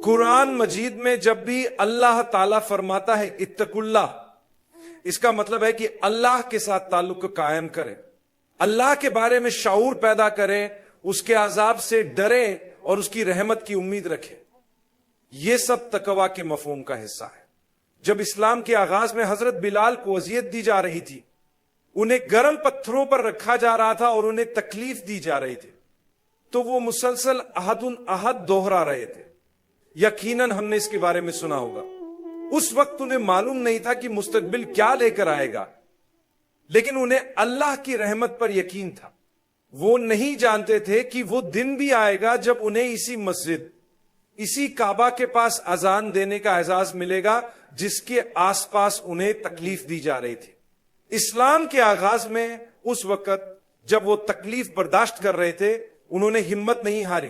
قرآن مجید میں جب بھی اللہ تعالیٰ فرماتا ہے اتقوا اللہ، اس کا مطلب ہے کہ اللہ کے ساتھ تعلق کو قائم کرے، اللہ کے بارے میں شعور پیدا کرے، اس کے عذاب سے ڈرے اور اس کی رحمت کی امید رکھے۔ یہ سب تقوی کے مفہوم کا حصہ ہے۔ جب اسلام کے آغاز میں حضرت بلال کو اذیت دی جا رہی تھی، انہیں گرم پتھروں پر رکھا جا رہا تھا اور انہیں تکلیف دی جا رہی تھی، تو وہ مسلسل احد احد دوہرا رہے تھے۔ یقیناً ہم نے اس کے بارے میں سنا ہوگا۔ اس وقت انہیں معلوم نہیں تھا کہ مستقبل کیا لے کر آئے گا، لیکن انہیں اللہ کی رحمت پر یقین تھا۔ وہ نہیں جانتے تھے کہ وہ دن بھی آئے گا جب انہیں اسی مسجد، اسی کعبہ کے پاس اذان دینے کا اعزاز ملے گا جس کے آس پاس انہیں تکلیف دی جا رہی تھی۔ اسلام کے آغاز میں اس وقت جب وہ تکلیف برداشت کر رہے تھے، انہوں نے ہمت نہیں ہاری۔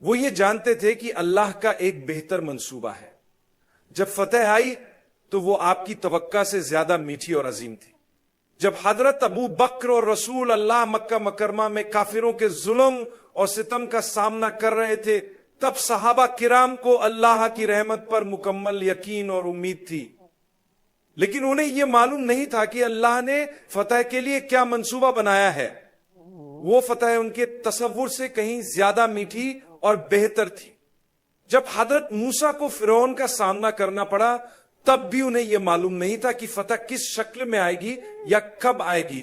وہ یہ جانتے تھے کہ اللہ کا ایک بہتر منصوبہ ہے۔ جب فتح آئی تو وہ آپ کی توقع سے زیادہ میٹھی اور عظیم تھی۔ جب حضرت ابو بکر اور رسول اللہ مکہ مکرمہ میں کافروں کے ظلم اور ستم کا سامنا کر رہے تھے، تب صحابہ کرام کو اللہ کی رحمت پر مکمل یقین اور امید تھی، لیکن انہیں یہ معلوم نہیں تھا کہ اللہ نے فتح کے لیے کیا منصوبہ بنایا ہے۔ وہ فتح ان کے تصور سے کہیں زیادہ میٹھی اور بہتر تھی۔ جب حضرت موسیٰ کو فرعون کا سامنا کرنا پڑا، تب بھی انہیں یہ معلوم نہیں تھا کہ فتح کس شکل میں آئے گی یا کب آئے گی،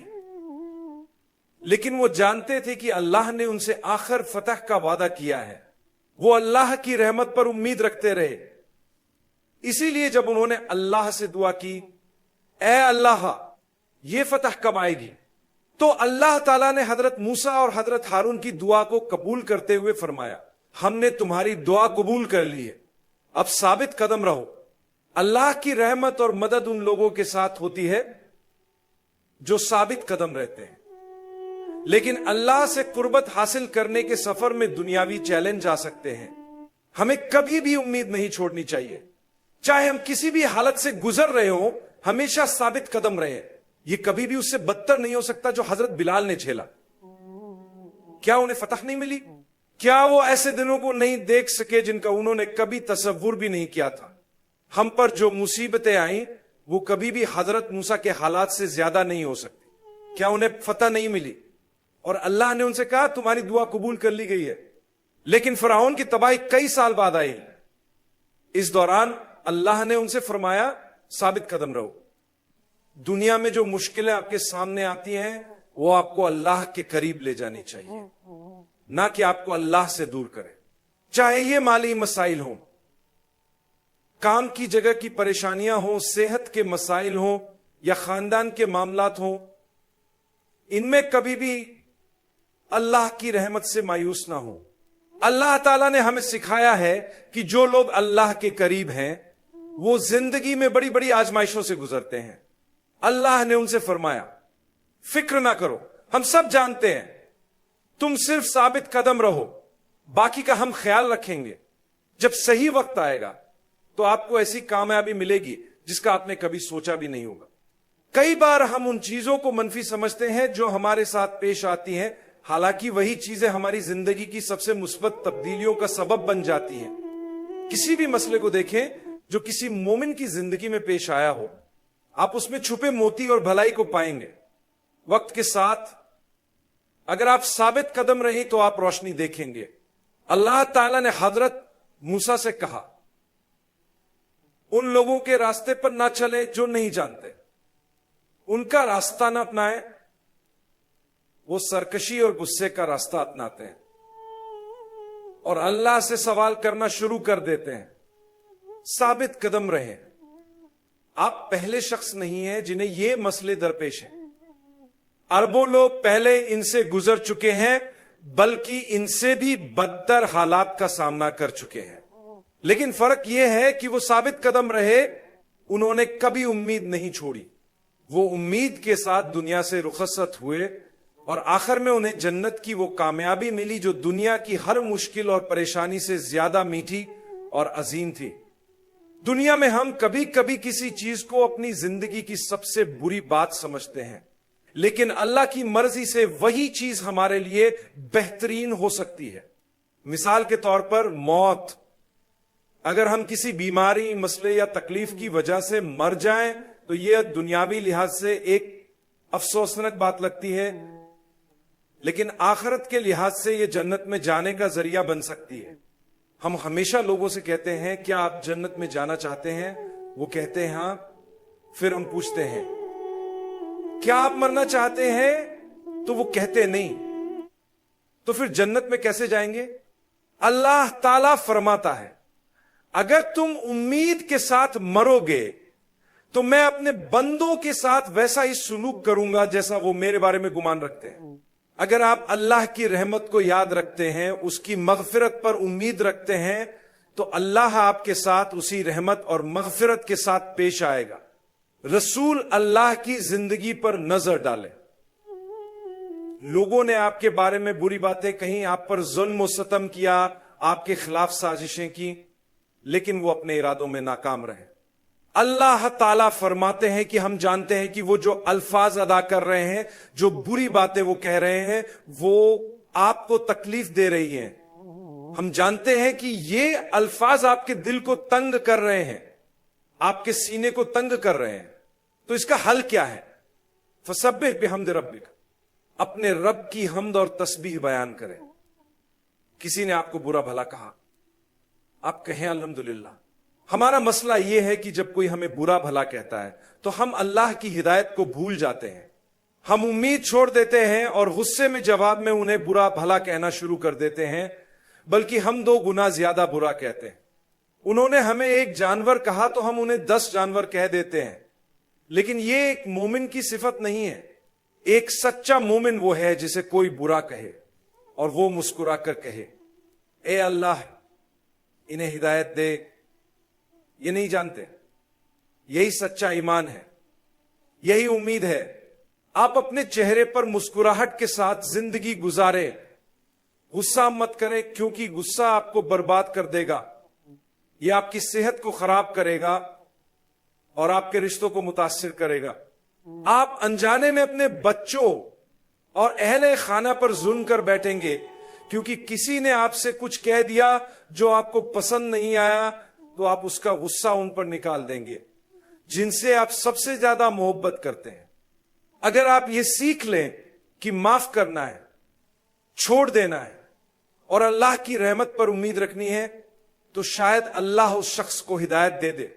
لیکن وہ جانتے تھے کہ اللہ نے ان سے آخر فتح کا وعدہ کیا ہے۔ وہ اللہ کی رحمت پر امید رکھتے رہے۔ اسی لیے جب انہوں نے اللہ سے دعا کی، اے اللہ یہ فتح کب آئے گی، تو اللہ تعالیٰ نے حضرت موسیٰ اور حضرت ہارون کی دعا کو قبول کرتے ہوئے فرمایا، ہم نے تمہاری دعا قبول کر لی ہے، اب ثابت قدم رہو۔ اللہ کی رحمت اور مدد ان لوگوں کے ساتھ ہوتی ہے جو ثابت قدم رہتے ہیں، لیکن اللہ سے قربت حاصل کرنے کے سفر میں دنیاوی چیلنج آ سکتے ہیں۔ ہمیں کبھی بھی امید نہیں چھوڑنی چاہیے، چاہے ہم کسی بھی حالت سے گزر رہے ہوں، ہمیشہ ثابت قدم رہے۔ یہ کبھی بھی اس سے بدتر نہیں ہو سکتا جو حضرت بلال نے جھیلا۔ کیا انہیں فتح نہیں ملی؟ کیا وہ ایسے دنوں کو نہیں دیکھ سکے جن کا انہوں نے کبھی تصور بھی نہیں کیا تھا؟ ہم پر جو مصیبتیں آئیں وہ کبھی بھی حضرت موسیٰ کے حالات سے زیادہ نہیں ہو سکتی۔ کیا انہیں فتح نہیں ملی؟ اور اللہ نے ان سے کہا تمہاری دعا قبول کر لی گئی ہے، لیکن فرعون کی تباہی کئی سال بعد آئی۔ اس دوران اللہ نے ان سے فرمایا ثابت قدم رہو۔ دنیا میں جو مشکلیں آپ کے سامنے آتی ہیں وہ آپ کو اللہ کے قریب لے جانی چاہیے، نہ کہ آپ کو اللہ سے دور کرے۔ چاہے یہ مالی مسائل ہوں، کام کی جگہ کی پریشانیاں ہوں، صحت کے مسائل ہوں یا خاندان کے معاملات ہوں، ان میں کبھی بھی اللہ کی رحمت سے مایوس نہ ہوں۔ اللہ تعالیٰ نے ہمیں سکھایا ہے کہ جو لوگ اللہ کے قریب ہیں وہ زندگی میں بڑی بڑی آزمائشوں سے گزرتے ہیں۔ اللہ نے ان سے فرمایا فکر نہ کرو، ہم سب جانتے ہیں، تم صرف ثابت قدم رہو، باقی کا ہم خیال رکھیں گے۔ جب صحیح وقت آئے گا تو آپ کو ایسی کامیابی ملے گی جس کا آپ نے کبھی سوچا بھی نہیں ہوگا۔ کئی بار ہم ان چیزوں کو منفی سمجھتے ہیں جو ہمارے ساتھ پیش آتی ہیں، حالانکہ وہی چیزیں ہماری زندگی کی سب سے مثبت تبدیلیوں کا سبب بن جاتی ہیں۔ کسی بھی مسئلے کو دیکھیں جو کسی مومن کی زندگی میں پیش آیا ہو، آپ اس میں چھپے موتی اور بھلائی کو پائیں گے۔ وقت کے ساتھ اگر آپ ثابت قدم رہیں تو آپ روشنی دیکھیں گے۔ اللہ تعالیٰ نے حضرت موسیٰ سے کہا ان لوگوں کے راستے پر نہ چلے جو نہیں جانتے، ان کا راستہ نہ اپنائیں، وہ سرکشی اور غصے کا راستہ اپناتے ہیں اور اللہ سے سوال کرنا شروع کر دیتے ہیں۔ ثابت قدم رہیں۔ آپ پہلے شخص نہیں ہیں جنہیں یہ مسئلے درپیش ہیں۔ اربوں لوگ پہلے ان سے گزر چکے ہیں، بلکہ ان سے بھی بدتر حالات کا سامنا کر چکے ہیں، لیکن فرق یہ ہے کہ وہ ثابت قدم رہے، انہوں نے کبھی امید نہیں چھوڑی۔ وہ امید کے ساتھ دنیا سے رخصت ہوئے اور آخر میں انہیں جنت کی وہ کامیابی ملی جو دنیا کی ہر مشکل اور پریشانی سے زیادہ میٹھی اور عظیم تھی۔ دنیا میں ہم کبھی کبھی کسی چیز کو اپنی زندگی کی سب سے بری بات سمجھتے ہیں، لیکن اللہ کی مرضی سے وہی چیز ہمارے لیے بہترین ہو سکتی ہے۔ مثال کے طور پر موت، اگر ہم کسی بیماری، مسئلے یا تکلیف کی وجہ سے مر جائیں تو یہ دنیاوی لحاظ سے ایک افسوسناک بات لگتی ہے، لیکن آخرت کے لحاظ سے یہ جنت میں جانے کا ذریعہ بن سکتی ہے۔ ہم ہمیشہ لوگوں سے کہتے ہیں کیا آپ جنت میں جانا چاہتے ہیں؟ وہ کہتے ہیں ہاں۔ پھر ہم پوچھتے ہیں کیا آپ مرنا چاہتے ہیں؟ تو وہ کہتے نہیں۔ تو پھر جنت میں کیسے جائیں گے؟ اللہ تعالیٰ فرماتا ہے اگر تم امید کے ساتھ مرو گے تو میں اپنے بندوں کے ساتھ ویسا ہی سلوک کروں گا جیسا وہ میرے بارے میں گمان رکھتے ہیں۔ اگر آپ اللہ کی رحمت کو یاد رکھتے ہیں، اس کی مغفرت پر امید رکھتے ہیں، تو اللہ آپ کے ساتھ اسی رحمت اور مغفرت کے ساتھ پیش آئے گا۔ رسول اللہ کی زندگی پر نظر ڈالیں۔ لوگوں نے آپ کے بارے میں بری باتیں کہیں، آپ پر ظلم و ستم کیا، آپ کے خلاف سازشیں کی، لیکن وہ اپنے ارادوں میں ناکام رہے۔ اللہ تعالیٰ فرماتے ہیں کہ ہم جانتے ہیں کہ وہ جو الفاظ ادا کر رہے ہیں، جو بری باتیں وہ کہہ رہے ہیں، وہ آپ کو تکلیف دے رہی ہیں۔ ہم جانتے ہیں کہ یہ الفاظ آپ کے دل کو تنگ کر رہے ہیں، آپ کے سینے کو تنگ کر رہے ہیں۔ تو اس کا حل کیا ہے؟ فسبح بحمد ربک، اپنے رب کی حمد اور تسبیح بیان کریں۔ کسی نے آپ کو برا بھلا کہا، آپ کہیں الحمدللہ۔ ہمارا مسئلہ یہ ہے کہ جب کوئی ہمیں برا بھلا کہتا ہے تو ہم اللہ کی ہدایت کو بھول جاتے ہیں، ہم امید چھوڑ دیتے ہیں اور غصے میں جواب میں انہیں برا بھلا کہنا شروع کر دیتے ہیں، بلکہ ہم 2 گنا زیادہ برا کہتے ہیں۔ انہوں نے ہمیں ایک جانور کہا تو ہم انہیں 10 جانور کہہ دیتے ہیں، لیکن یہ ایک مومن کی صفت نہیں ہے۔ ایک سچا مومن وہ ہے جسے کوئی برا کہے اور وہ مسکرا کر کہے اے اللہ انہیں ہدایت دے۔ یہ نہیں جانتے، یہی سچا ایمان ہے، یہی امید ہے۔ آپ اپنے چہرے پر مسکراہٹ کے ساتھ زندگی گزارے، غصہ مت کریں، کیونکہ غصہ آپ کو برباد کر دے گا، یہ آپ کی صحت کو خراب کرے گا اور آپ کے رشتوں کو متاثر کرے گا۔ آپ انجانے میں اپنے بچوں اور اہل خانہ پر ظلم کر بیٹھیں گے، کیونکہ کسی نے آپ سے کچھ کہہ دیا جو آپ کو پسند نہیں آیا، تو آپ اس کا غصہ ان پر نکال دیں گے جن سے آپ سب سے زیادہ محبت کرتے ہیں۔ اگر آپ یہ سیکھ لیں کہ معاف کرنا ہے، چھوڑ دینا ہے اور اللہ کی رحمت پر امید رکھنی ہے، تو شاید اللہ اس شخص کو ہدایت دے دے۔